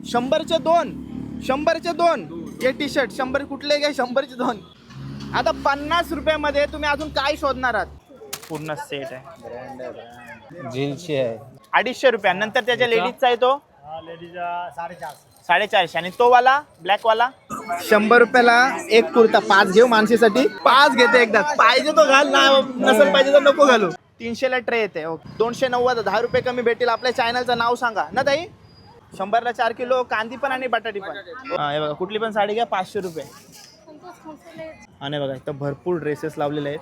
100चे 2, 100चे 2 हे T shirt 100 कुठले घ्या 100चे 2. आता 50 रुपयामध्ये तुम्ही अजून काय शोधणार आहात? पूर्ण सेट आहे, जीन्सची आहे 250 रुपया. नंतर त्याच्या लेडीजचा आहे तो लेडीज 450. 450. आणि तो वाला ब्लॅक वाला 100 रुपयाला एक कुर्ता. 5 घेऊ माणसेसाठी, 5 घेते एकदा. पाहिजे तो घाल, ना नसेल पाहिजे तर नको घालू. 300 ला ट्रे येते. ओके 290. 10 रुपये कमी भेटेल. आपल्या चॅनलचं नाव सांगा ना ताई. 100 ला 4 किलो कांदी पण आणि बटाटी पण. हे बघा कुठली पण साडी घ्या 500 रुपये. आणि बघा इथं भरपूर ड्रेसेस लावलेले आहेत.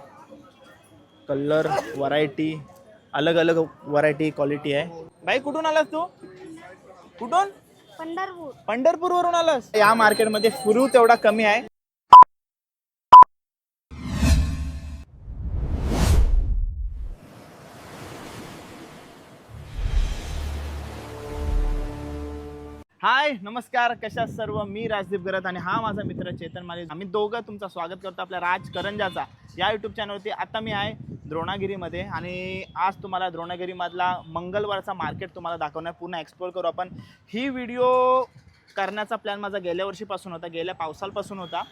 कलर व्हरायटी, अलग अलग व्हरायटी क्वालिटी आहे. बाई कुठून आलास तू? कुठून? पंढरपूर वरून आलास. या मार्केटमध्ये फुरू तेवढा कमी आहे. हाय नमस्कार, कशा सर्व. मी राजदीप गरत आणि हा माझा मित्र चेतन माले. आम्ही दोघं तुमचं स्वागत करतो आपल्या राज करंजाचा या यूट्यूब चॅनलवरती. आता मी आहे द्रोणागिरीमध्ये आणि आज तुम्हाला द्रोणागिरीमधला मंगळवारचा मार्केट तुम्हाला दाखवणार, पूर्ण एक्सप्लोर करू आपण. ही व्हिडिओ करण्याचा प्लॅन माझा गेल्या वर्षीपासून होता, गेल्या पावसाळपासून होता,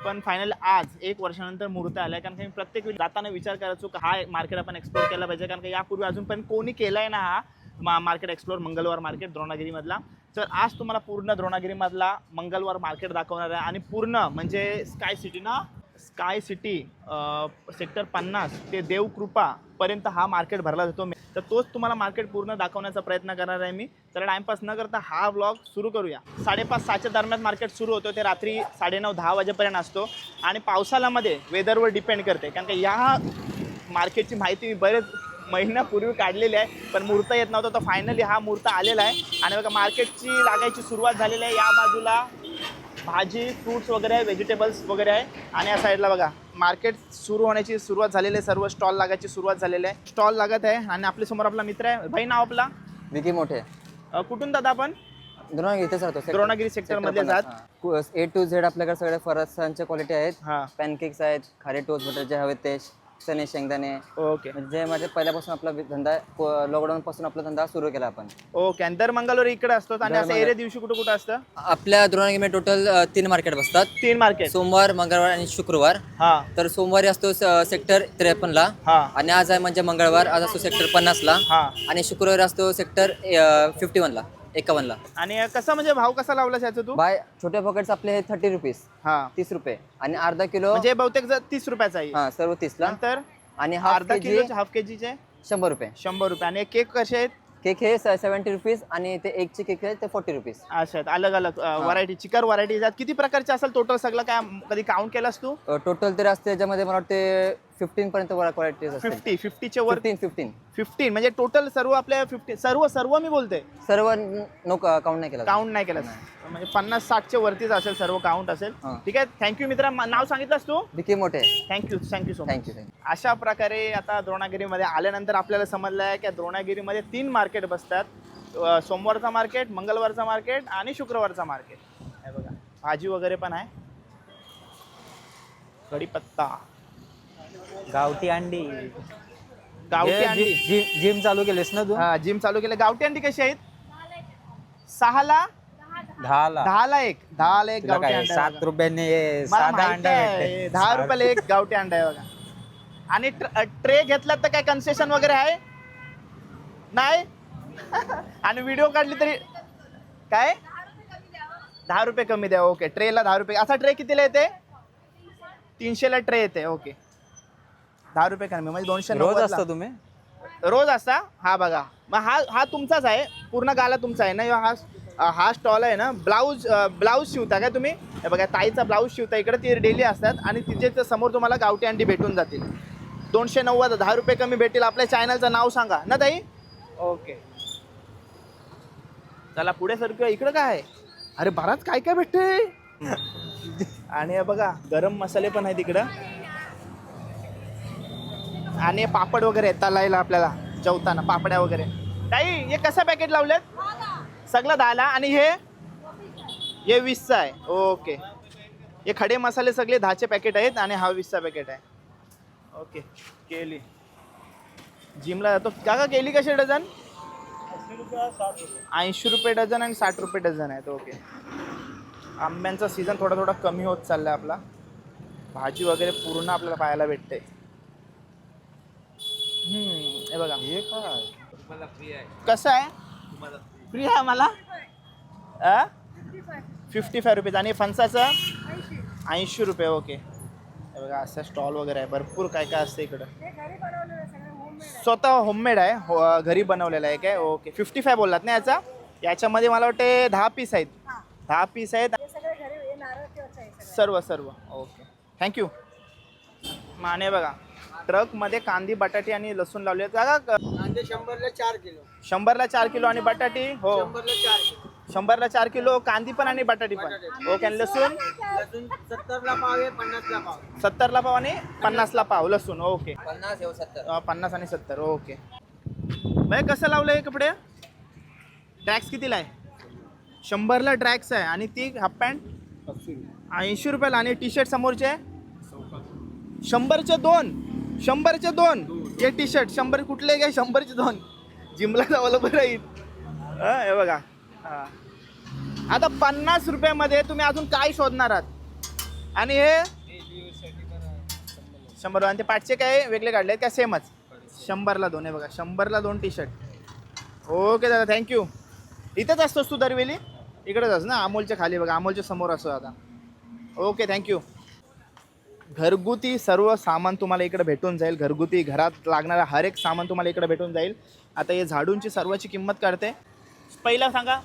पण फायनल आज 1 वर्षानंतर मुहूर्त आला आहे. कारण की मी प्रत्येक जाताना विचार करायचो की हा मार्केट आपण एक्सप्लोर केला पाहिजे, कारण की यापूर्वी अजून पण कोणी केला आहे ना हा मार्केट एक्सप्लोर, मंगळवार मार्केट द्रोणागिरीमधला. तर आज तुम्हाला पूर्ण द्रोणागिरीमधला मंगळवार मार्केट दाखवणार आहे. आणि पूर्ण म्हणजे स्काय सिटी ना, स्काय सिटी सेक्टर 50 ते देवकृपा पर्यंत हा मार्केट भरला जातो. तर तोच तुम्हाला मार्केट पूर्ण दाखवण्याचा प्रयत्न करणार आहे मी. तर टाइमपास न करता हा व्लॉग सुरू करूया. 5:30-6च्या दरम्यान मार्केट सुरू होतो, ते रात्री 9:30-10 वाजेपर्यंत असतो. आणि पावसाळ्यामध्ये वेदरवर डिपेंड करते, कारण की या मार्केटची माहिती मी बरेच महिन्यापूर्वी काढलेली आहे, पण मुहूर्त येत नव्हता. तर फायनली हा मुहूर्त आलेला आहे. आणि बघा मार्केटची लागायची सुरुवात झालेली आहे. या बाजूला भाजी फ्रूट्स वगैरे आहे, व्हेजिटेबल्स वगैरे आहे. आणि या साईडला बघा मार्केट सुरू होण्याची सुरुवात झालेली आहे. सर्व स्टॉल लागायची सुरुवात झालेली आहे, स्टॉल लागत आहे. आणि आपल्या समोर आपला मित्र आहे. भाई नाव आपला? विकी मोठे. कुठून दादा आपण? द्रोणागिरी इथेच राहतो. द्रोणागिरी सेक्टर मध्ये जात. A to Z आपल्याकडे सगळे फरसांच्या क्वालिटी आहेत. हा पॅनकेक्स आहेत, खारे टोस्ट बटर जे हवे ते, चणे शेंगदाणे. ओके म्हणजे माझे पहिल्यापासून आपला धंदा, लॉकडाऊन पासून आपला धंदा सुरू केला आपण. ओके. आणि दर मंगळवार इकडे असतो. आणि असं एरिया दिवशी कुठं कुठं असतं? आपल्या द्रोणागिरीमध्ये टोटल 3 मार्केट बसतात. 3 मार्केट, सोमवार, मंगळवार आणि शुक्रवार. हा तर सोमवारी असतो सेक्टर 53 ला, हा आणि आज आहे म्हणजे मंगळवार, आज असतो सेक्टर 50 ला, हा. आणि शुक्रवारी असतो सेक्टर 51 ला, 51 ला. आणि कसं म्हणजे भाव कसा लावलास याचा तू? बाय छोटे पॉकेट्स आपले हे 30 रुपीज, हा 30 रुपये. आणि अर्धा किलो म्हणजे बहुतेक 30 रुपयाचा आहे. हा सर्व 30 ला. नंतर आणि अर्धा किलो हाफ केजीचे 100 रुपये. 100 रुपये. आणि केक कसे आहेत? केक हे 70 रुपीज, आणि ते एकचे केक आहे ते 40 रुपीज. अच्छा आहेत, अलग अलग व्हरायटी, चिकर व्हरायटी आहेत. किती प्रकारचे असेल टोटल सगळं काय कधी काउंट केलास तू? टोटल तरी असते त्याच्यामध्ये मला वाटते 15 पर्यंत क्वालिटी असते. 50च्या वर 15 म्हणजे टोटल सर्व आपल्या 50 सर्व मी बोलते सर्व नो काउंट नाही केला. काउंट नाही केलं म्हणजे 50-60च्या वरतीच असेल, सर्व काउंट असेल. हा. ठीक आहे, थँक्यू मित्रा. नाव सांगितलंस तू? विकी मोठे. Thank you so much. थँक्यू. अशा प्रकारे आता द्रोणागिरीमध्ये आल्यानंतर आपल्याला समजलं आहे की द्रोणागिरीमध्ये 3 मार्केट बसतात. सोमवारचा मार्केट, मंगळवारचा मार्केट आणि शुक्रवारचा मार्केट. हे बघा भाजी वगैरे पण आहे, कढीपत्ता, गावठी अंडी. गावठी अंडी. जिम चालू केलीस ना तू? हा जिम चालू केलं. गावठी अंडी कशी आहेत? 6ला 10ला. 10ला एक गावठी अंडा. 7 रुपयाने मला साधा माहिती अंडा आहे, भेटते. 10 रुपयाला एक गावठी अंडा आहे बघा. आणि ट्रे घेतला तर काय कन्सेशन वगैरे आहे? नाही. आणि व्हिडिओ काढली तरी काय 10 रुपये कमी द्या. ओके, ट्रेला 10 रुपये. असा ट्रे कितीला येते? 300ला ट्रे येते. ओके, 10 रुपये कमी म्हणजे 290. रोज असतो तुम्ही? रोज असता. हा बघा, मग हा तुमचाच आहे, पूर्ण गाला तुमचा आहे ना. हा स्टॉल आहे ना. ब्लाऊज शिवता काय तुम्ही? हे बघा ताईचा ब्लाऊज शिवता इकडे, ती डेली असतात. आणि तिचे समोर तुम्हाला गावठी अंडी भेटून जातील. 290. 10 रुपये कमी भेटेल. आपल्या चॅनलचं नाव सांगा ना ताई. ओके, चला पुढे सरकूया. इकडं काय आहे? अरे बराच काय काय भेटते. आणि हे बघा गरम मसाले पण आहेत इकडं. आणि पापड वगैरे आहेत तळायला आपल्याला जेवताना, पापड्या वगैरे. ताई हे कसं पॅकेट लावलेत? सगळं 10ला. आणि हे 20चा आहे. ओके, हे खडे मसाले सगळे 10चे पॅकेट आहेत आणि हा 20चा पॅकेट आहे. ओके, केली जिमला जातो काका. केली कशी डझन? 80 रुपये डझन आणि 60 रुपये डझन आहेत. ओके. आंब्यांचा सीझन थोडा थोडा कमी होत चाललाय आपला. भाजी वगैरे पूर्ण आपल्याला पाहायला भेटते. हे बघा हे काय कसं आहे. फ्री आहे मला 55 रुपीज आणि फणसाचं 80 रुपये. ओके. हे बघा असं स्टॉल वगैरे आहे. भरपूर काय काय असतं इकडं. स्वतः होममेड आहे. घरी बनवलेलं आहे काय. ओके. 55 बोललात ना याचा. याच्यामध्ये मला वाटते 10 पीस आहेत. 10 पीस आहेत सर्व. ओके. थँक्यू. माने बघा ट्रकमध्ये कांदी बटाटे आणि लसूण लावले आहेत. कांदे 100ला 4 किलो. 100ला 4 किलो आणि बटाटी. हो 100ला 4 किलो. 100ला 4 किलो कांदी पण आणि बटाटी पण. ओके. आणि लसूण लसूण 70ला पाव आहे, 50ला पाव. 70ला पाव आणि 50ला पाव लसूण. ओके. 50 येऊ 70. 50 आणि 70. ओके. बाई कसं लावलं हे कपडे. ट्रॅक्स कितीला आहे. 100ला ट्रॅक्स आहे आणि ती हाफ पॅन्ट 80 रुपयाला आणि टी शर्ट समोरचे 100चे 2. 100चे 2 हे टी शर्ट 100 कुठले घ्या. 100चे 2 जिमला जावं बरं राहील. हे बघा. आता 50 रुपयामध्ये तुम्ही अजून काय शोधणार आहात. आणि हे 100 आणि ते पाठचे काय वेगळे काढले काय सेमच. 100ला 2 आहे बघा. 100ला 2 टी शर्ट. ओके दादा थँक्यू. इथंच असतोस तू दरवेळी. इकडेच असं ना अमोलच्या खाली बघा. अमोलच्या समोर असतो आता. Okay thank you. घरगुती सर्व सामान तुम्हाला इकडे भेटून जाईल. घरगुती घरात लागणारा हर एक सामान तुम्हाला इकडे भेटून जाईल. आता हे झाडूंची सर्वाची किंमत काढते. पहिला सांगा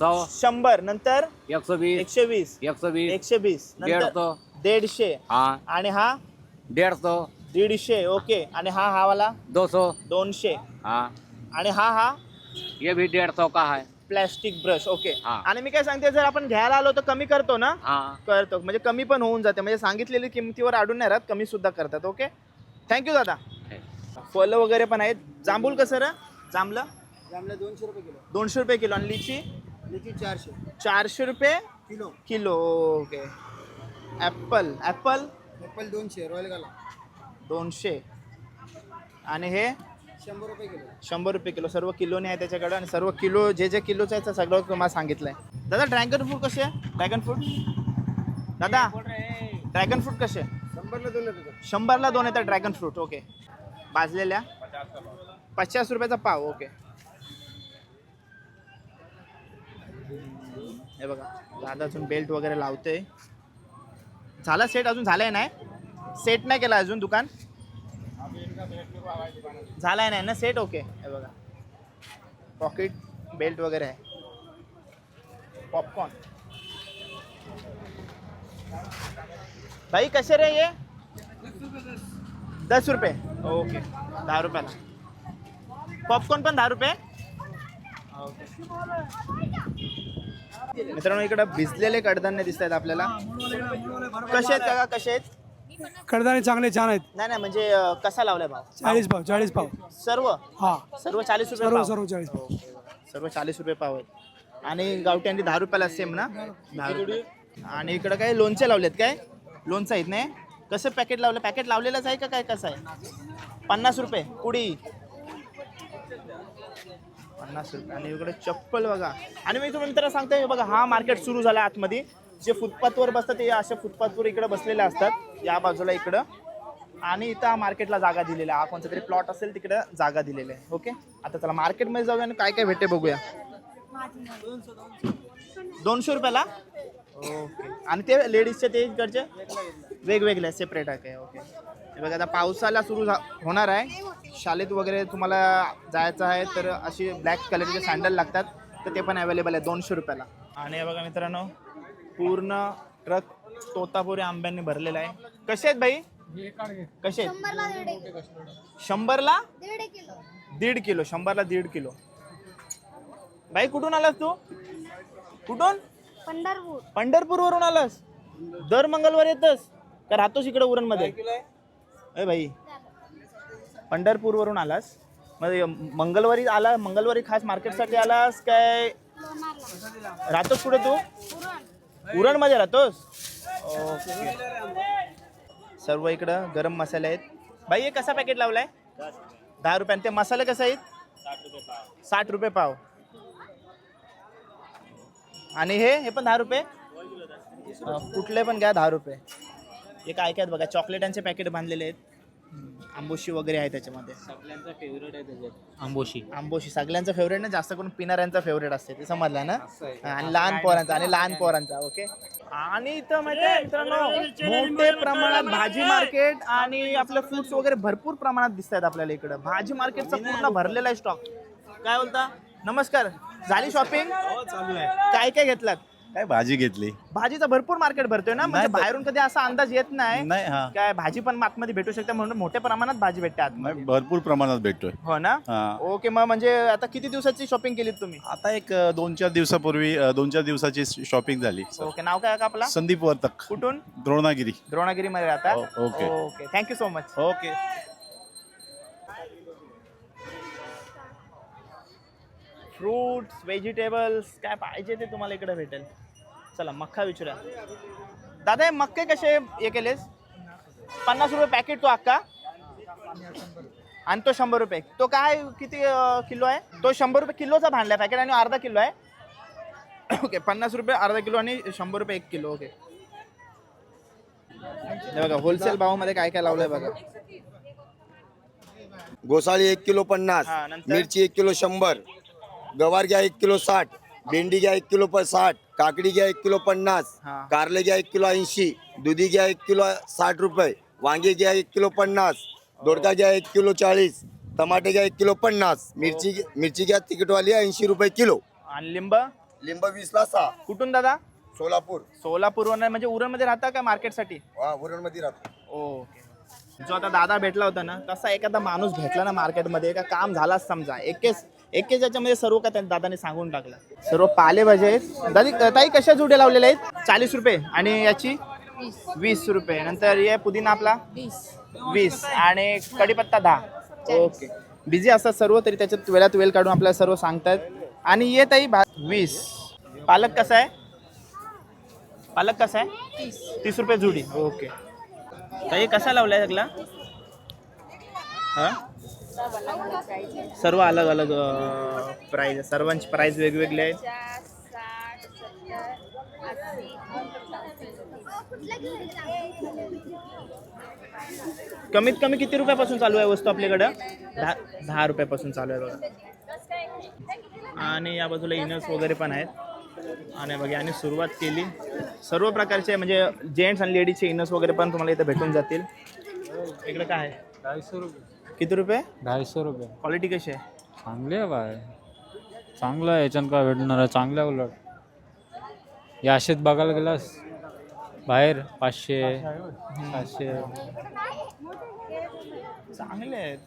100 नंतर 120 120 120 120 नंतर 150 हाँ आणि हा 150 150. ओके. आणि हा वाला 200 200 हाँ आणि हा ये भी 150 का है प्लॅस्टिक ब्रश. ओके. हा. आणि मी काय सांगते जर आपण घ्यायला आलो तर कमी करतो ना. हाँ करतो म्हणजे कमी पण होऊन जाते. म्हणजे सांगितलेली किमतीवर अडून नाही राहत. कमी सुद्धा करतात. ओके थँक्यू दादा. फळं वगैरे पण आहेत. जांभूल कसं रे. जांभलं 200 रुपये किलो. 200 रुपये किलो आणि लिची 400 400 रुपये kilo. Kilo. Okay. Apple 200 royal gala 200 आणि हे 100 रुपये किलो. 100 रुपये किलो. सर्व किलोने आहे त्याच्याकडे आणि सर्व किलो जे किलोचं आहे ते सगळं तुम्हाला सांगितलं आहे. दादा ड्रॅगन फ्रूट कसे आहे. ड्रॅगन फ्रूट दादा ड्रॅगन फ्रूट कसे 100ला 2 येतात ड्रॅगन फ्रूट. ओके. भाजलेल्या 50 रुपयाचा पाव. ओके. हे बघा दादा अजून बेल्ट वगैरे लावते. झाला सेट. अजून झालाय नाही. सेट नाही केला अजून दुकान झालाय नाही ना सेट. ओके. हे बघा पॉकेट बेल्ट वगैरे आहे. पॉपकॉर्न भाई कसे रे ये 10 रुपये. ओके 10 रुपयाला. पॉपकॉर्न पण 10 रुपये. मित्रांनो इकडे भिजलेले कडधान्य दिसत आहेत आपल्याला. कसे आहेत काका कसे आहेत. कडधान्य चांगले छान आहेत. नाही म्हणजे कसा लावलाय भाव. 40 पाव सर्व हा सर्व 40 रुपये सर्व पाव. सर्व 40 पाव. सर्व 40 रुपये पाव आहेत. आणि गावठी अंडी 10 रुपयाला सेम ना 10 रुपये. आणि इकडं काय लोणचे लावलेत काय. लोणचं आहेत नाही. कसं पॅकेट लावलं. पॅकेट लावलेलंच आहे का काय कसं आहे. 50 रुपये पुडी 50 रुपये. आणि इकडे चप्पल बघा. आणि मी तुम्ही मित्रांनो सांगतोय बघा हा मार्केट सुरू झाला आतमध्ये. जे फुटपाथवर बसतात ते अशा फुटपाथवर इकडे बसलेले असतात या बाजूला इकडं. आणि इथं मार्केटला जागा दिलेला हा कोणता तरी प्लॉट असेल तिकडं जागा दिलेली आहे. ओके. आता चला मार्केटमध्ये जाऊया आणि काय काय भेटते बघूया. 200 रुपयाला. ओके. आणि ते लेडीजचे ते इकडचे वेगवेगळे सेपरेट आहे काय. ओके. हे बघा आता पावसाला सुरू होणार आहे. शाळेत वगैरे तुम्हाला जायचं आहे तर अशी ब्लॅक कलरचे सँडल लागतात तर ते पण अवेलेबल आहे 200 रुपयाला. आणि हे बघा मित्रांनो पूर्ण ट्रक तोतापुरी आंब्यांनी भरलेला आहे. कसे आहेत भाई कसे आहेत. 100ला 1.5 किलो. 100ला 1.5 किलो. भाई कुठून आलास तू. कुठून. पंढरपूरवरून आलास. दर मंगळवार येतस का राहतोस इकडे उरणमध्ये. अरे भाई पंढरपूरवरून आलास मग मंगळवारी आला. मंगळवारी खास मार्केटसाठी आलास काय राहतोस कुठे तू. उरणमध्ये राहतोस. ओके. सर्व इकडं गरम मसाले आहेत. भाई हे कसा पॅकेट लावलाय 10 रुपये. ते मसाले कसे आहेत 60 रुपये पाव. आणि हे पण 10 रुपये. कुठले पण घ्या 10 रुपये. हे काय काय आहेत बघा, चॉकलेटांचे पॅकेट बांधलेले आहेत. आंबोशी वगैरे आहे त्याच्यामध्ये. सगळ्यांचा फेवरेट आहे त्याच्यात आंबोशी. आंबोशी सगळ्यांचं फेवरेट ना, जास्त करून पिणाऱ्यांचा फेवरेट असते ते समजलं ना. आणि लहान पोरांचा ओके. आणि इथं म्हणजे मित्रांनो मोठे प्रमाणात भाजी मार्केट आणि आपले फ्रुट्स वगैरे भरपूर प्रमाणात दिसत आहेत आपल्याला इकडं. भाजी मार्केटचा पूर्ण भरलेला आहे स्टॉक. काय बोलता? नमस्कार, झाली शॉपिंग? चालू आहे. काय काय घेतलात? काय भाजी घेतली? भाजीचा भरपूर मार्केट भरतोय ना, म्हणजे बाहेरून कधी असा अंदाज येत नाही. नाही हा काय भाजी पण आतमध्ये भेटू शकते म्हणून मोठ्या प्रमाणात भाजी भेटते आतमध्ये. नाही, भरपूर प्रमाणात भेटतोय. हो ना. हा. ओके, मग म्हणजे आता किती दिवसाची शॉपिंग केली तुम्ही? आता एक 2-4 दिवसापूर्वी 2-4 दिवसाची शॉपिंग झाली. ओके, नाव काय का आपला? संदीप वर्तक, कुठून? द्रोणागिरी. द्रोणागिरी मध्ये राहतात. Okay. Okay, thank you so much. Okay. Fruits, vegetables काय पाहिजे ते तुम्हाला इकडे भेटेल. चला मक्का विचारा. दादा हे मक्के कसे हे केलेस? 50 रुपये पॅकेट तो अक्का, आणि तो 100 रुपये. तो काय किती किलो आहे? तो 100 रुपये किलोचा भांडला पॅकेट आणि अर्धा किलो आहे. ओके, 50 रुपये अर्धा किलो आणि 100 रुपये 1 किलो. ओके, हे बघा होलसेल भावामध्ये काय काय लावलंय बघा. घोसाळी 1 किलो 50, हा, नंतर? मिरची 1 किलो 100, गवार घ्या 1 किलो 60, भेंडी घ्या 1 किलो 60, काकडी घ्या 1 किलो 50, हा. कारले घ्या 1 किलो 80, दुधी घ्या 1 किलो 60 रुपये, वांगे घ्या 1 किलो 50, दोडका घ्या 1 किलो 40, टमाटे घ्या 1 किलो 50, मिरची घ्या तिकीटवाली 80 रुपये किलो. आणि लिंब लिंब 20 ला 6. कुठून दादा? सोलापूर. सोलापूरवरून म्हणजे उरणमध्ये राहता का मार्केटसाठी? उरण मध्ये राहतो. ओके. जो आता दादा भेटला होता ना, तसा एखादा माणूस भेटला ना मार्केटमध्ये का काम झालाच समजा. एकेच याच्यामध्ये सर्व का त्या दादाने सांगून टाकलं. सर्व पालेभाज्या आहेत. दादी ताई कशा जुडे लावलेले आहेत? 40 रुपये. आणि याची 20 रुपये. नंतर हे पुदिना आपला 20 आणि कढीपत्ता 10. ओके, बिझी असतात सर्व तरी त्याच्यात वेळात वेळ काढून आपल्याला सर्व सांगतात. आणि ये ताई 20. पालक कसा आहे? पालक कसा आहे? 30 रुपये जुडी. ओके. ताई कसा लावलाय सगळा? हा, सर्व अलग अलग प्राइस. सर्वांची प्राइस वेगवेगळी आहे. कमीत कमी किती रुपयापासून चालू आहे वस्तू आपल्याकडं? 10 रुपयापासून चालू आहे बघा. आणि या बाजूला इनर्स वगैरे पण आहेत. आणि बघा, आणि सुरुवात केली. सर्व प्रकारचे म्हणजे जेंट्स आणि लेडीजचे इनर्स वगैरे पण तुम्हाला इथे भेटून जातील. इकडे काय आहे? 250 रुपये. किती रुपये? 250 रुपये. क्वालिटी कशी आहे? चांगले आहे बाय, चांगलं आहे. याच्यानं काय भेटणार आहे? चांगलं आहे उलट. या असेच बघायला गेलास बाहेर 500 700. चांगले आहेत.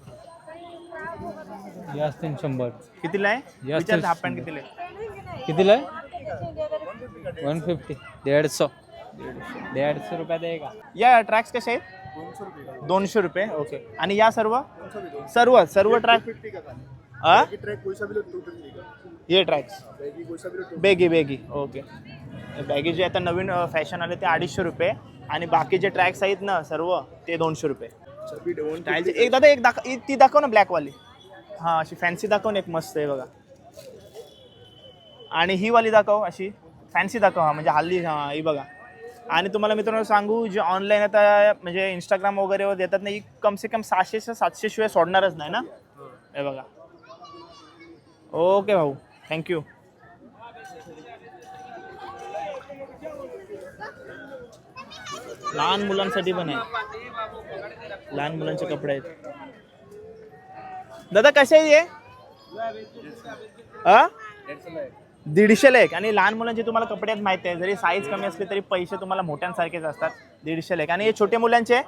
या असतील 100. कितीला आहे? जास्त विचारते हाफ पॅन्ट कितीला आहे? कितीला आहे? 150. 150 रुपयात आहे का? या ट्रॅक्स कसे आहेत? 200 रुपये. ओके. आणि या सर्व सर्व ट्रॅक ये ट्रॅक्स बेगी. ओके. बॅगी जे आता नवीन फॅशन आले ते 250 रुपये. आणि बाकीचे ट्रॅक्स आहेत ना सर्व ते 200 रुपये. स्टाईलचे एक दादा ती दाखव ना ब्लॅकवाली. हां, अशी फॅन्सी दाखव ना, एक मस्त आहे बघा. आणि ही वाली दाखव, अशी फॅन्सी दाखव. हा म्हणजे हल्ली हां ही बघा. आणि तुम्हाला मित्रांनो सांगू, जे ऑनलाईन आता म्हणजे इंस्टाग्राम वगैरेवर देतात ना, ही कमसे कम 600-700 शिवाय सोडणारच नाही ना. हे बघा. ओके भाऊ, थँक्यू. लहान मुलांसाठी पण आहे. लहान मुलांचे कपडे आहेत. दादा कसे आहे हे? 150ला एक. आणि लहान मुलांचे तुम्हाला कपडे आहेत माहिती आहे, जरी साईज कमी असली तरी पैसे तुम्हाला मोठ्यांसारखेच असतात. 150ला एक. आणि हे छोटे मुलांचे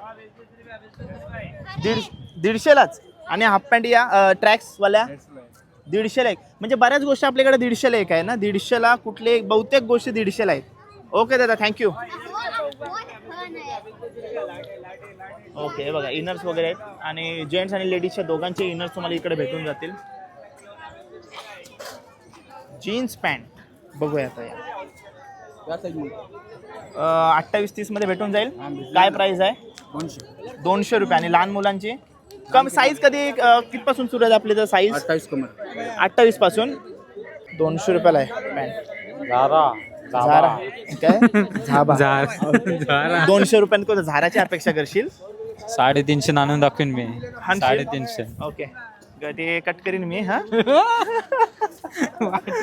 150लाच. आणि हाफ पॅन्ट या ट्रॅक्सवाल्या 150ला एक. म्हणजे बऱ्याच गोष्टी आपल्याकडे 150ला एक आहे ना. 150ला कुठले बहुतेक गोष्टी 150ला आहेत. ओके दादा, थँक्यू. ओके. हे बघा इनर्स वगैरे आहेत. आणि जेंट्स आणि लेडीजच्या दोघांचे इनर्स तुम्हाला इकडे भेटून जातील. जीन्स पॅन्ट बघूया आता. या 28-30 मध्ये भेटून जाईल. काय प्राइस आहे? 200 रुपये. आणि लहान मुलांची कम साईज कधी कितपासून सुरू आहे आपली तर साईज? 28 कमर. 28 पासून 200 रुपयाला आहे पॅन्ट. झारा झारा काय झाबा झारा 200 रुपयांनी कोणतं झाराची अपेक्षा करशील 350 आणून दाखवीन मी हाणशील? 350 ओके ते कट करीन मी हा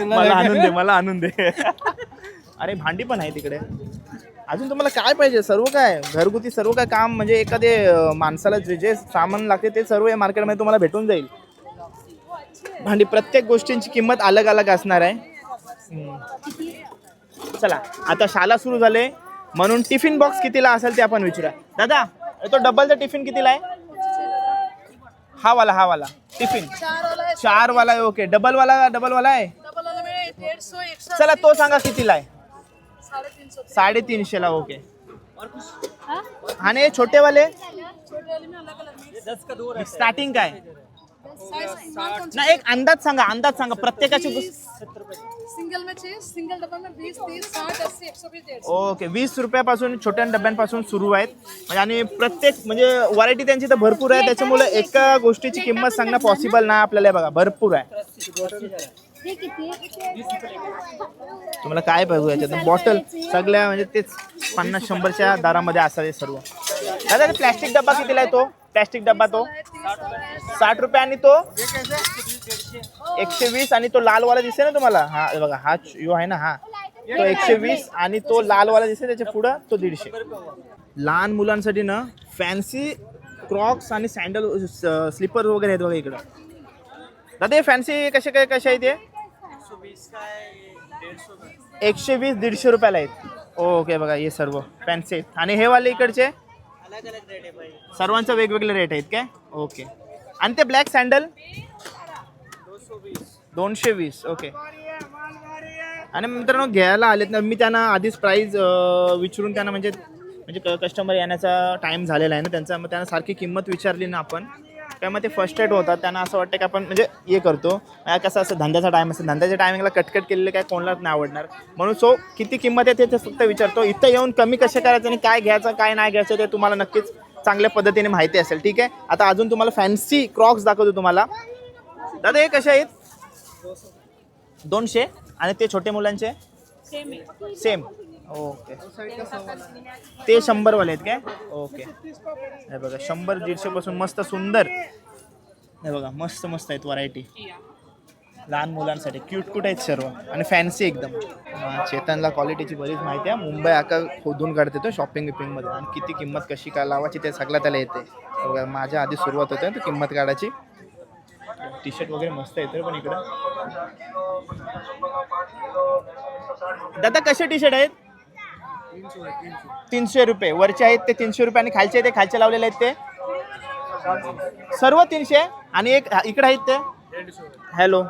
मला आणून दे अरे भांडी पण आहे तिकडे अजून तुम्हाला काय पाहिजे सर्व काय घरगुती सर्व काय काम म्हणजे एखादे माणसाला जे जे सामान लागते ते सर्व या मार्केटमध्ये तुम्हाला भेटून जाईल भांडी प्रत्येक गोष्टींची किंमत अलग अलग असणार आहे चला आता शाळा सुरू झाले म्हणून टिफिन बॉक्स कितीला असेल ते आपण विचारा दादा तो डबलचा टिफिन कितीला आहे हा वाला टिफिन 4 वाला आहे ओके डबल वाला आहे चला तो सांगा कितीला आहे 350 ला ओके आणि छोटे वाले स्टार्टिंग काय ना एक अंदाज सांगा प्रत्येकाची सिंगल में चाहिए सिंगल डब्बा में 20 30 60 80 120 150 ओके 20 रुपयापासून छोट्या डब्यांपासून सुरू आहेत म्हणजे आणि प्रत्येक म्हणजे व्हरायटी त्यांची तर भरपूर आहे त्याच्यामुळे एका गोष्टीची किंमत सांगणं पॉसिबल नाही आपल्याला बघा भरपूर आहे तुम्हाला काय पाहिजे याच्यात बॉटल सगळ्या म्हणजे तेच 50-100च्या दारामध्ये असावे सर्व दादा प्लॅस्टिक डब्बा कितीला आहे तो प्लॅस्टिक डब्बा तो 60 रुपये आणि तो 120 आणि तो लालवाला दिसते ना तुम्हाला हा बघा हा यो आहे ना हा तो 120 आणि तो लालवाला दिसते त्याच्या पुढं तो 150 लहान मुलांसाठी ना फॅन्सी क्रॉक्स आणि सँडल स्लीपर वगैरे आहेत बघा इकडं दादा हे फॅन्सी कसे आहे ते 120-150 रुपयाला आहेत ओके बघा हे सर्व फॅन्सी आहेत आणि हे वाले इकडचे सर्वांचा वेगवेगळे रेट आहेत काय ओके आणि ते ब्लॅक सँडल 220 ओके आणि मित्रांनो घ्यायला आलेत ना मी त्यांना आधीच प्राईस विचारून त्यांना म्हणजे कस्टमर येण्याचा टाईम झालेला आहे ना त्यांचा मग त्यांना सारखी किंमत विचारली ना आपण त्यामुळे ते फर्स्ट एड होतात त्यांना असं वाटतं की आपण म्हणजे हे करतो कसं असं धंद्याचा टाईम असतो धंद्याच्या टायमिंगला कटकट केलेलं काय कोणालाच नाही आवडणार म्हणून सो किती किंमत आहे ते फक्त विचारतो इथं येऊन कमी कसे करायचं आणि काय घ्यायचं काय नाही घ्यायचं ते तुम्हाला नक्कीच चांगल्या पद्धतीने माहिती असेल ठीक आहे आता अजून तुम्हाला फॅन्सी क्रॉक्स दाखवतो तुम्हाला दादा हे कसे आहेत 200 आणि ते छोटे मुलांचे सेम ओके ते 100 वाले आहेत काय ओके हे बघा 100-150 पासून मस्त सुंदर हे बघा मस्त आहेत व्हरायटी लहान मुलांसाठी क्यूट आहेत सर्व आणि फॅन्सी एकदम चेतनला क्वालिटीची बरीच माहिती आहे मुंबई आका खोदून काढते तो शॉपिंग मध्ये आणि किती किंमत कशी काय लावायची ते सगळं त्याला येते बघा माझ्या आधी सुरुवात होते ना किंमत काढायची टी शर्ट वगैरे मस्त येते पण इकडं दादा कसे टी शर्ट आहेत 300 रुपये वरचे आहेत ते 300 रुपये आणि खालचे ते खालचे लावलेले आहेत ते सर्व 300 आणि एक इकडे आहेत ते हॅलो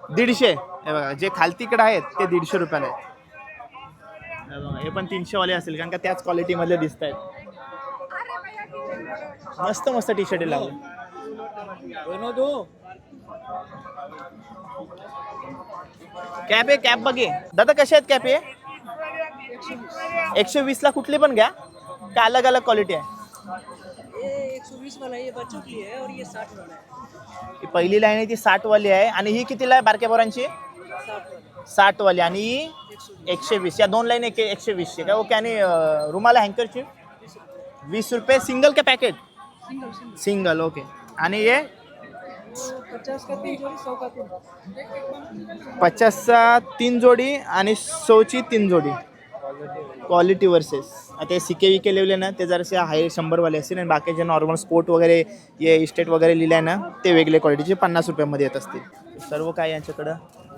150 हे बघा जे खालती इकडे आहेत ते 150 रुपयाला आहेत हे बघा हे पण 300 वाले असेल कारण का त्याच क्वालिटी मधले दिसत आहेत मस्त टी शर्ट लावले कॅप आहे कॅप बघे दादा कसे आहेत कॅप हे 120 ला कुठली पण घ्या का अलग अलग क्वालिटी आहे ये 120 वाला ये बच्चों की है और ये 60 वाला है ही पहिली लाईन आहे ती 60 वाली आहे आणि ही कितीला आहे बारक्या पोरांची 60 वाली आणि ही 120 या दोन लाईन 120 का ओके आणि रुमाला हँकरची 20 रुपये सिंगल का पॅकेट सिंगल ओके आणि ये 50 का 3 जोड़ी 100 का 3 50चा 3 जोडी आणि 100ची 3 जोडी क्वालिटी वर्सेस आता हे सिके विके लिहिले ना ते जरासे हाय 100 वाले असतील आणि बाकीचे नॉर्मल स्पोर्ट वगैरे ये इस्टेट वगैरे लिहिले आहे ना ते वेगळे क्वालिटीचे 50 रुपयामध्ये येत असतील सर्व काय यांच्याकडं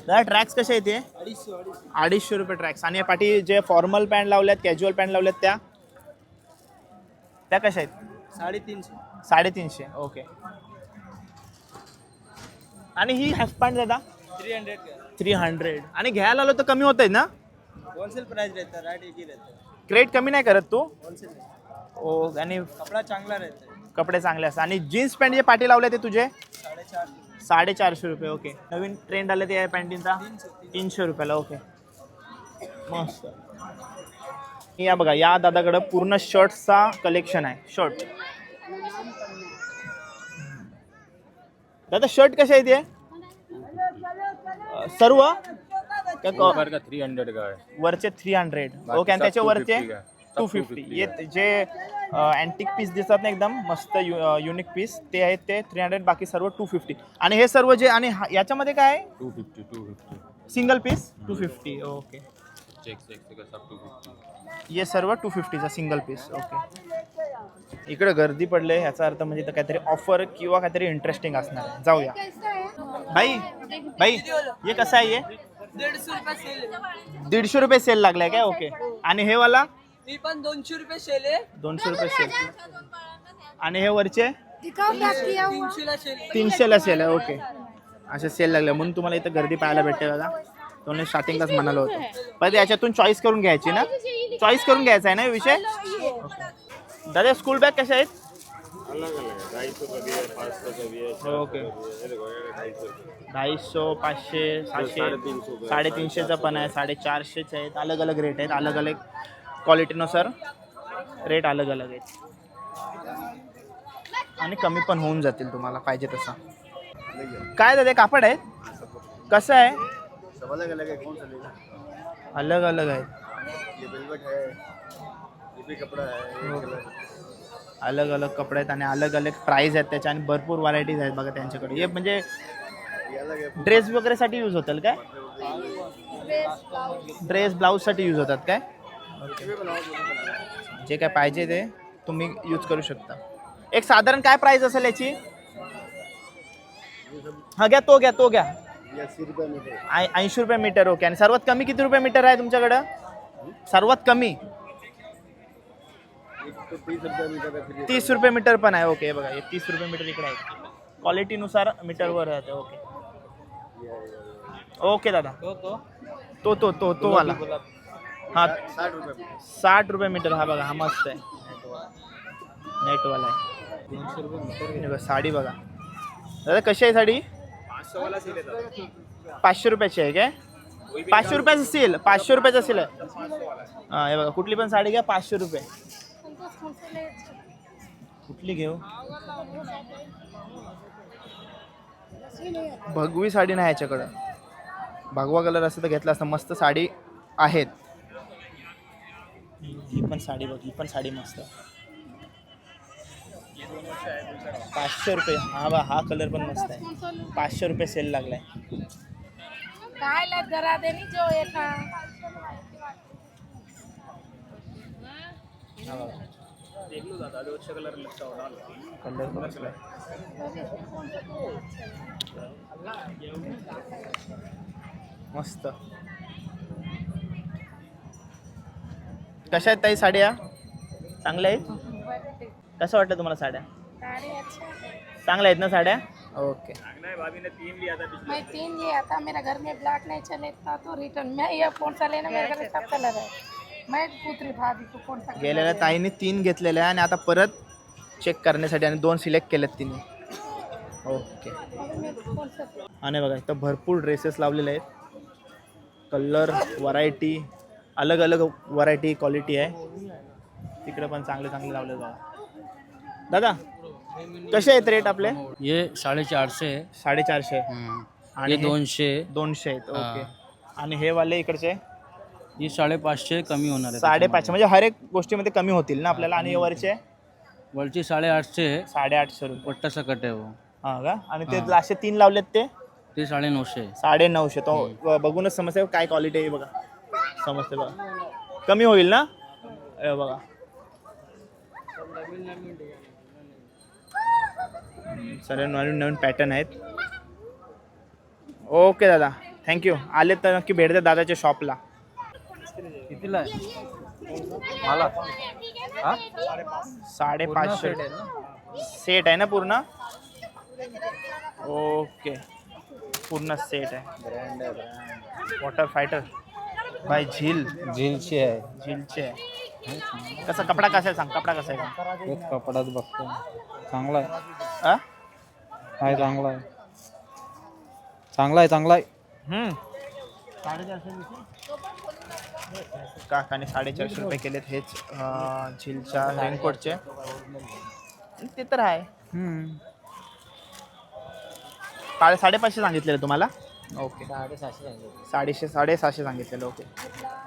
दादा ट्रॅक्स कशा येते 250 रुपये ट्रॅक्स आणि या पाठी जे फॉर्मल पॅन्ट लावल्यात कॅज्युअल पॅन्ट लावल्यात त्या कशा आहेत 350 ओके आणि ही हाफ पॅन्ट दादा 300 आणि घ्यायला आलो तर कमी होत आहे ना होलसेल प्राइस रहता है रेट एक ही रहता है क्रेट कमी नाही करत तू होलसेल ओ आणि कपड़ा चांगला रहता है कपडे चांगले असतात आणि जीन्स पॅन्ट जे पाठी लावले ते तुझे 450 रुपये ओके नवीन ट्रेंड आले ते पॅन्टींचा 300 रुपयाला ओके मस्त या बघा या दादाकडं पूर्ण शर्ट्सचा कलेक्शन आहे शर्ट दादा शर्ट कसे आहे ते सर्व ऊपर का 300 का है, वरचे 300 बाकी ओके, आणि सब त्याच्या 250 वरचे का है. सब 250. 250 ये है. जे अँटिक पीस दिसतात ना एकदम मस्त युनिक पीस ते आहेत ते 300, बाकी सर्व 250. आणि हे सर्व जे आणि याच्यामध्ये काय आहे 250 सिंगल पीस 250 ओके. चेक का सब 250. ये सर्व 250चा सिंगल पीस ओके. इकडे गर्दी पडले याचा अर्थ म्हणजे इथं काहीतरी ऑफर किंवा काहीतरी इंटरेस्टिंग असणार आहे. जाऊया. भाई भाई ये कसा आहे? ये 150 रुपये सेल 150 रुपये सेल लागलाय काय? ओके. आणि हे वाला मी पण 200 रुपये सेल आहे 200 रुपये सेल. आणि हे वरचे 300 ला सेल 300ला सेल आहे ओके. असे सेल लागले म्हणून तुम्हाला इथं गर्दी पाहायला भेटते बघा. तुम्ही स्टार्टिंगलाच म्हणालो होतो पण याच्यातून चॉईस करून घ्यायची ना, चॉईस करून घ्यायचा आहे ना विषय. दादा स्कूल बॅग कशा आहेत? ओके 250, 500, 700, 350चा पण आहे, 450चे आहेत. अलग अलग रेट आहेत, अलग अलग क्वालिटीनुसार रेट अलग अलग आहेत आणि कमी पण होऊन जातील तुम्हाला पाहिजे तसा. काय दादा कापड आहे कसं आहे? अलग अलग आहेत, अलग अलग कपडे आहेत आणि अलग अलग प्राइस आहेत त्याच्या आणि भरपूर व्हरायटीज आहेत बघा त्यांच्याकडे. हे म्हणजे ड्रेस वगैरे साठी यूज होतील काय? ड्रेस ब्लाऊजसाठी यूज होतात काय? जे काय पाहिजे ते तुम्ही यूज करू शकता. एक साधारण काय प्राइस असेल याची? हा घ्या तो घ्या 80 रुपये मीटर ओके. आणि सर्वात कमी किती रुपये मीटर आहे तुमच्याकडं? सर्वात कमी 30 रुपये मीटर पण आहे ओके. बघा हे 30 रुपये मीटर इकडे आहे, क्वालिटीनुसार मीटरवर राहते ओके. ओके दादा तो वाला हा 60 रुपये मीटर. हा बघा हा मस्त आहे नेटवाला आहे. 200 रुपये मीटर. साडी बघा दादा कशी आहे साडी? 500 रुपयाची आहे काय? 500 रुपयाचं सेल, 500 रुपयाचा सेल आहे. हा हे बघा कुठली पण साडी घ्या 500 रुपये. कुठली घेऊ? भगवी साडी नाही याच्याकडं. भगवा कलर असं तर घेतला असतं. मस्त साडी आहेत. ही पण साडी बघ, ही पण साडी मस्त 500 रुपये. हा बा हा कलर पण मस्त आहे. 500 रुपये सेल लागलाय. काय ला जरा देनी जो एका कलर मस्त आहे. मस्त. कशा आहेत ताई साड्या? चांगल्या आहेत? कसं वाटतं तुम्हाला साड्या? चांगल्या आहेत ना साड्या? ओके. मैं 3 लिया था, मेरा घर में ब्लैक नहीं चले था तो रिटर्न मैं ये कौन सा लेना, मेरे घर में सब कलर है. मैं पूछ रही भाभी को कौन सा गेलेल्या ताईने 3 घेतलेल्या आहे आणि आता परत चेक करण्यासाठी आणि 2 सिलेक्ट केलेत तिने. ओके. आणि बघा इथं भरपूर ड्रेसेस लावलेले आहेत. कलर व्हरायटी अलग अलग व्हरायटी क्वालिटी आहे. तिकडे पण चांगले चांगले लावले बघा. दादा कसे आहेत रेट आपले? ये 450 है. 450. आणि ये हे 200 आहेत ओके. आणि हे वाले इकडचे ये 550 कमी होणार आहे. 550 म्हणजे हर एक गोष्टीमध्ये कमी होतील ना आपल्याला. आणि वरचे वरची 850 है. 850 रुपये. पट्टा सकट है वो. हा का? आणि ते लास्टचे 3 लावलेत ते 950. 950. तो बघूनच समजते काय क्वालिटी आहे बघा. समजते बघा कमी होईल ना. हे बघा सर्व नवीन नवीन पॅटर्न आहेत. ओके दादा थँक्यू. आले तर नक्की भेट द्या दादाच्या शॉपला. कितीला आहे? 550 सेट आहे ना पूर्ण? ओके पूर्ण सेट आहे. वॉटर फायटर बाय झीलची आहे. झीलचे आहे. कसा कपडा कसा आहे सांग? कपडा कसा आहे का? तेच कपडाच बघतो. चांगला आहे. आ? आहे चांगला आहे. चांगला आहे चांगला आहे. 450 काकाने 450 रुपये केलेत हेच झीलच्या रेनकोटचे. ते तर आहे. 550 सांगितलेलं तुम्हाला ओके 650 साडेसहाशे सांगितलेलं. ओके.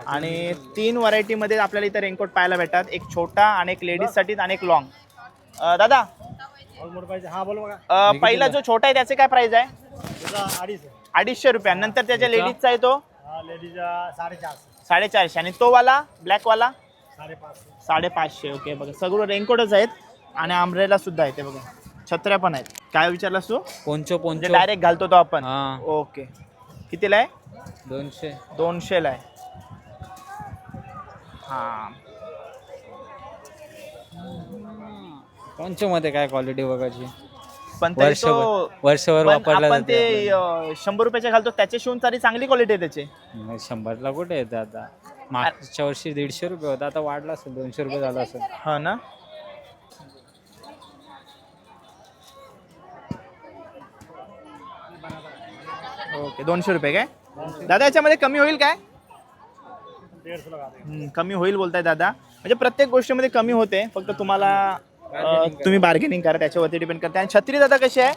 आणि 3 व्हरायटीमध्ये आपल्याला इथं रेनकोट पाहायला भेटतात. एक छोटा आणि एक लेडीजसाठी आणि एक लॉंग. दादा पहिला जो छोटा आहे त्याचे काय प्राइस आहे? 250 रुपया. नंतर त्याच्या लेडीजचा आहे तो 450. आणि तो वाला ब्लॅकवाला 550. ओके. बघा सगळं रेनकोटच आहेत आणि अम्ब्रेला सुद्धा आहे ते बघा. छत्र्या पण आहेत. काय विचारलास तू? पोंचो म्हणजे डायरेक्ट घालतो तो आपण. हा. ओके. कितीला आहे? 200 ला आहे. हा. पोंचो मध्ये काय क्वालिटी बघायची? पण तरी तो वर्षभर पण वापरला आपण जाते ते 100 रुपयाचे घालतो त्याचे शिवून तरी चांगली क्वालिटी आहे त्याची. आपल्याला. 100ला कुठे येतं आता? मागच्या वर्षी 150 रुपये होता, आता वाढला असेल 200 रुपये झाला असेल. हा ना. ओके. 200 रुपये काय दादा? याच्यामध्ये कमी होईल काय? कमी होईल बोलताय दादा. म्हणजे प्रत्येक गोष्टीमध्ये कमी होते, फक्त तुम्हाला तुम्ही बार्गेनिंग करा त्याच्यावरती डिपेंड करते. आणि छत्री दादा कशी आहे?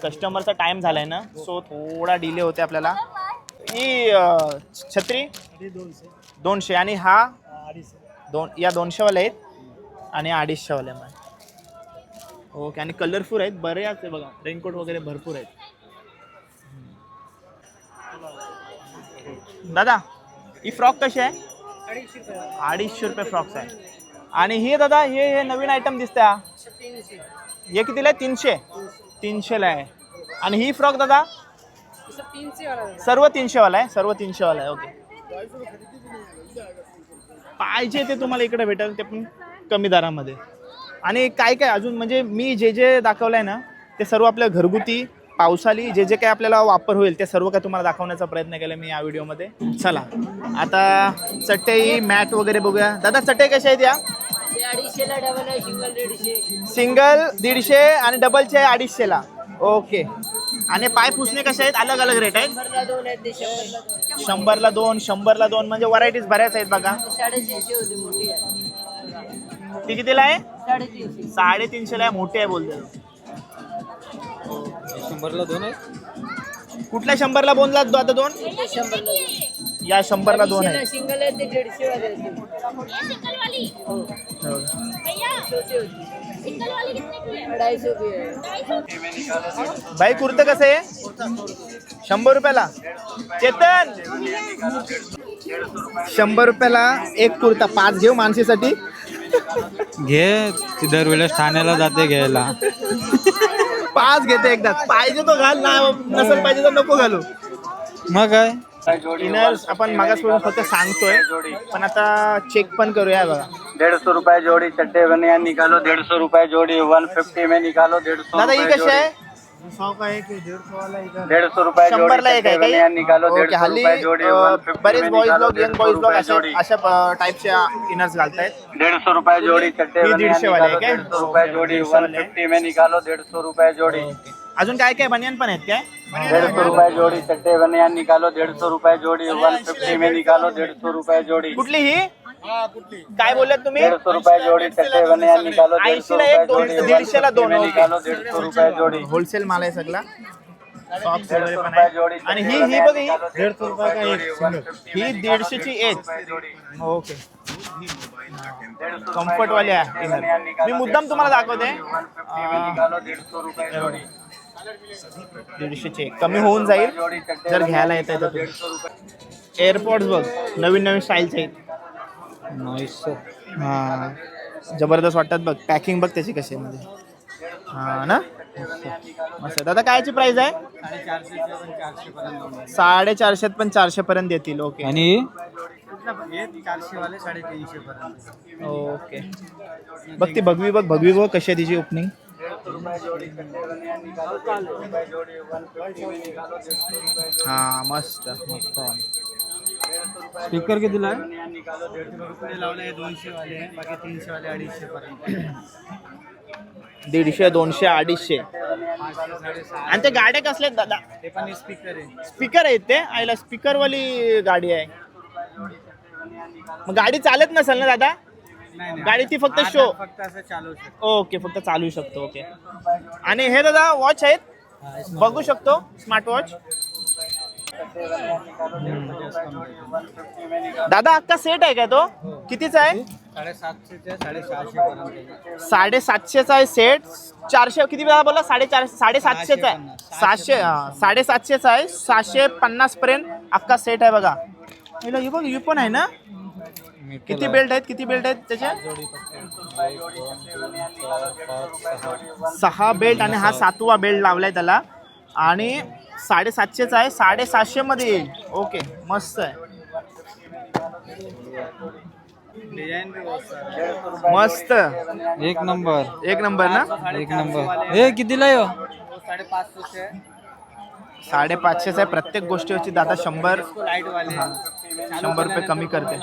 कस्टमरचा टाइम झालाय ना, सो थोडा डिले होते आपल्याला. ही छत्री 200 आणि हा 200 वाले आहेत आणि 250 वाले. ओके. आणि कलरफुल आहेत बरेच आहे बघा. रेनकोट वगैरे भरपूर आहेत. दादा ही फ्रॉक कशी आहे? 250 रुपये फ्रॉक्स आहे. आणि ही दादा हे नवीन आयटम दिसते. हे कितीला आहे? 300 ला आहे. आणि ही फ्रॉक दादा सर्व 300 वाला आहे. ओके. पाहिजे ते तुम्हाला इकडे भेटेल, ते पण कमी दरामध्ये. आणि काय काय अजून म्हणजे मी जे दाखवलंय ना ते सर्व आपल्या घरगुती पावसाळी जे काय आपल्याला वापर होईल ते सर्व काय तुम्हाला दाखवण्याचा प्रयत्न केला मी या व्हिडिओमध्ये. चला आता चटई मॅट वगैरे बघूया. दादा चटई कशा आहेत या? 250 ला डबल आहे, सिंगल 150 आणि डबलचे 250 ला. ओके. आणि पाय पुसणे कसे आहेत? अलग अलग रेट आहेत. 100 ला 2 म्हणजे व्हरायटीज बऱ्याच आहेत बघा. 350 होती मोठी आहे. ती कितीला आहे? 350. 350 ला आहे. मोठी आहे बोलते. 100ला 2 आहे. कुठल्या 100 ला बोलला आता 2? 100 ला या 100 ला 2 आहे. सिंगल आहे ते 150 वाले होते. छोटी होती. 250 की आहे. भाई कुर्तं कसं आहे? 100 रुपयाला. चेतन 100 रुपयाला एक कुर्ता. 5 घेऊ माणसीसाठी. घे, ती दरवेळेस ठाण्याला जाते घ्यायला. 5 घेते एकदा. पाहिजे तो घाल ना, नसेल पाहिजे तर नको घालू. मग काय इनर्स आपण मागासपासून फक्त सांगतोय, पण आता चेक पण करूया बघा. 150 रुपए जोड़ी चट्टे बनियान निकालो. 150 रुपए जोड़ी 150 में निकालो. 150 दादा ही कशी आहे? 150 रुपए 100 ला एक आहे काही? बनियान निकालो. ओके. 150 हल्ली रुपए जोड़ी 150 बरेच में बॉईज निकालो. लोक यंग बॉईज लोक अशा टाईपच्या इनर्स घालतायत. 150 रुपए जोड़ी चट्टे ही बनियान 150 वाले आहे निकालो. काय? 150 रुपए जोड़ी 150 में निकालो. 150 रुपए जोड़ी. अजून काय काय बनियान पण आहेत काय? 150 रुपए जोड़ी चट्टे बनियान निकालो. 150 रुपए जोड़ी 150 में निकालो. 150 रुपए जोड़ी. कुठली ही? काय बोललात तुम्ही? 150 रुपए जोड़ी चट्टे बनियान निकालो. 80 ला एक, 150 ला 2 निकालो. 150 रुपए जोड़ी. होलसेल माल आहे सगळा. सॉक्स 150 वगैरे पण रुपए आहे. जोड़ी. आणि ही बघ ही 150 रुपये का एक सिंगल. ही 150 ची एक. ओके. कम्फर्ट वाले आहे इनर. मी मुद्दाम तुम्हाला दाखवते. 150 ची एक. कमी होऊन जाईल जर घ्यायला येत आहे तर. एअरपॉड्स बघ नवीन स्टाईलचे आहेत. हा जबरदस्त वाटतात बघ. पॅकिंग बघ त्याची कशी आहे म्हणजे. हा ना मस्त. दादा कायची प्राइस आहे? 450 पण 400 पर्यंत देतील. ओके. आणि 400 वाले 350 पर्यंत. ओके. बघ ती भगवी बघ कशी आहे तिची ओपनिंग. हा मस्त. स्पीकर कितीला आहे? 200 वाले बाकी 300 वाले 250 पर्यंत. 150, 200, 250. आणि ते गाड्या कसल्या दादा? ते पण स्पीकर आहे. स्पीकर आहेत ते? आईला स्पीकरवाली गाडी आहे. मग गाडी चालत नसेल ना दादा? गाडी ती फक्त शो. फक्त असं चालू शकतो. ओके. फक्त चालू शकतो. ओके. आणि हे दादा वॉच आहेत? बघू शकतो स्मार्ट वॉच. दादा अक्का सेट आहे का तो? कितीचा आहे? 750चा आहे सेट. 400 किती वेळा बोला? 750चा आहे. 750चा आहे. 750 पर्यंत अक्का सेट आहे बघा. हे बघ हे पण आहे ना. किती बेल्ट आहेत? किती बेल्ट आहेत त्याच्या? 6 बेल्ट आणि हा 7वा बेल्ट लावलाय त्याला. आणि 750चा आहे. 750 मध्ये येईल. ओके मस्त आहे. मस्त एक नंबर एक नंबर ना. एक नंबर. हे कितीला आहे? 550चा आहे. प्रत्येक गोष्टीवरची दादा 100 रुपये कमी करते.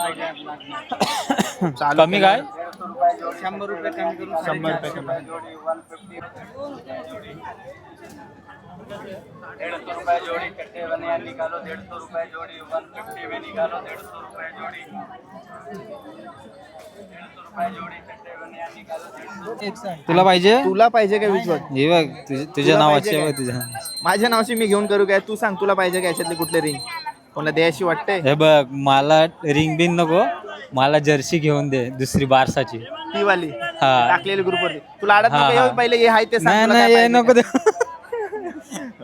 कमी काय? 100 रुपये कमी करून 100 रुपये कमी. 150 रुपये जोड़ी कट्टे बने या निकालो 150 रुपये जोड़ी 150 में निकालो 150 रुपये जोड़ी 150 रुपये जोड़ी कट्टे बने या निकालो 150. तुला पाहिजे? तुला पाहिजे का विश्वास? हे बघ तुझ्या नावाची आहे तुझ्या. माझ्या नावाची मी घेऊन करू काय? तू सांग तुला पाहिजे का याच्यातली कुठले रिंग? कोणाला द्यायची वाटते? हे बघ मला रिंग बिन नको, मला जर्सी घेऊन दे दुसरी बारसाची. ती वाली हा. टाकलेली ग्रुपवरती. तुला आडत हा, नको हा. हे पहिले हे आहे ते सांग. नाही तुला नाही काय हे पाहिजे नको दे. काय?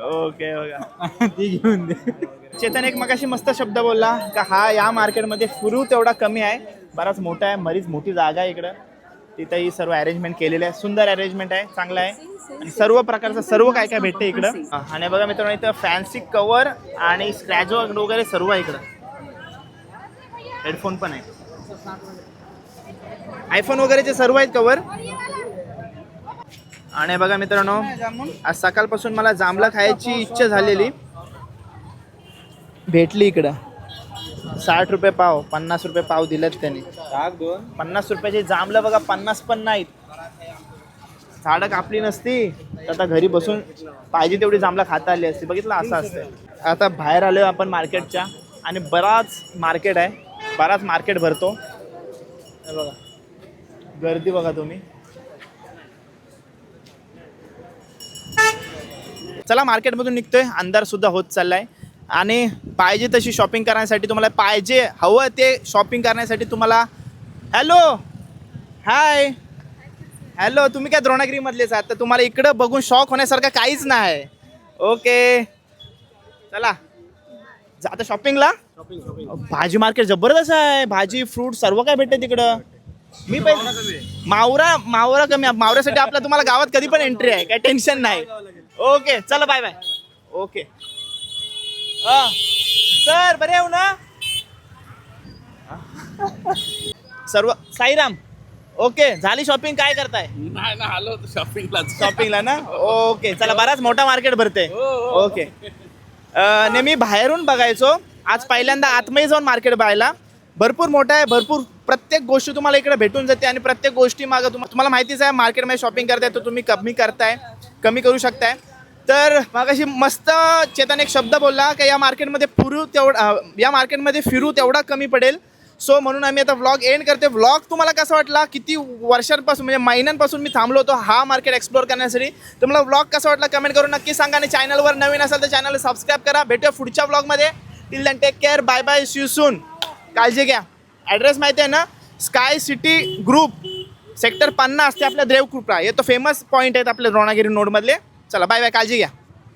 ओके बघा. ती घेऊन दे. चेतन एक मगाशी मस्त शब्द बोलला का हा या मार्केटमध्ये फ्रू तेवढा कमी आहे. बराच मोठा आहे. बरीच मोठी जागा आहे इकडं. तिथंही सर्व अरेंजमेंट केलेलं आहे. सुंदर अरेंजमेंट आहे. चांगलं आहे. आणि सर्व प्रकारचं सर्व काय काय भेटते इकडं. आणि बघा मित्रांनो इथं फॅन्सी कवर आणि स्क्रॅच वगैरे सर्व आहे इकडं. हेडफोन पण आहे. आयफोन वगैरेचे सर्व आहेत कवर. आणि बघा मित्रांनो आज सकाळपासून मला जांभळं खायची इच्छा झालेली. भेटली इकडं. 60 रुपये पाव, 50 रुपये पाव दिलेत त्यांनी. 50 रुपयाचे जांभळं बघा. 50 पण नाहीत. झाडं कापली नसती तर आता घरी बसून पाहिजे तेवढी जांभळं खाता आली असती. बघितलं असं असतं. आता बाहेर आलो आपण मार्केटच्या आणि बराच मार्केट आहे. बराच मार्केट भरतो. हे बघा गर्दी बघा तुम्ही. चला मार्केटमधून निघतोय. अंधार सुद्धा होत चाललाय आणि पाहिजे तशी शॉपिंग करण्यासाठी तुम्हाला पाहिजे हवं ते शॉपिंग करण्यासाठी तुम्हाला. Hello hi hello. तुम्ही काय द्रोणागिरीमधलेच आहात तर तुम्हाला इकडं बघून शॉक होण्यासारखं काहीच नाही. ओके चला आता शॉपिंगला. भाजी मार्केट जबरदस्त आहे. भाजी फ्रूट सर्व काय भेटते तिकडं. मी पहिले मावरा कमी. मावऱ्यासाठी आपला तुम्हाला गावात कधी पण एंट्री आहे. काय टेन्शन नाही. ओके चला बाय बाय. ओके सर बरे येऊ ना सर्व. साईराम ओके झाली शॉपिंग. काय करताय? नाही ना आलो शॉपिंगला ना. ओके चला. बराच मोठा मार्केट भरते. ओके नेहमी बाहेरून बघायचो. आज पहिल्यांदा आतमध्ये जाऊन मार्केट बघायला. भरपूर मोठा आहे. भरपूर प्रत्येक गोष्टी तुम्हाला इकडे भेटून जाते आणि प्रत्येक गोष्टी मागं तुम्हाला माहितीच आहे मार्केटमध्ये शॉपिंग करताय तर तुम्ही कमी करताय, कमी करू शकताय. तर मगाशी मस्त चेतन एक शब्द बोलला की या मार्केटमध्ये फिरू तेवढा कमी पडेल. सो म्हणून आम्ही आता व्लॉग एंड करते. व्लॉग तुम्हाला कसा वाटला? किती वर्षांपासून म्हणजे महिन्यांपासून मी थांबलो होतो हा मार्केट एक्सप्लोर करण्यासाठी. तर मला व्लॉग कसा वाटला कमेंट करून नक्की सांगा. आणि चॅनलवर नवीन असाल तर चॅनलला सबस्क्राईब करा. भेटूया पुढच्या व्लॉगमध्ये. Till then take care. Bye bye. See you soon. काळजी घ्या. ॲड्रेस माहिती आहे ना. स्काय सिटी ग्रुप सेक्टर 50 ते आपल्या देवकृपा. हे तो फेमस पॉईंट आहेत आपल्या द्रोणागिरी नोडमधले. चला बाय बाय. काळजी घ्या.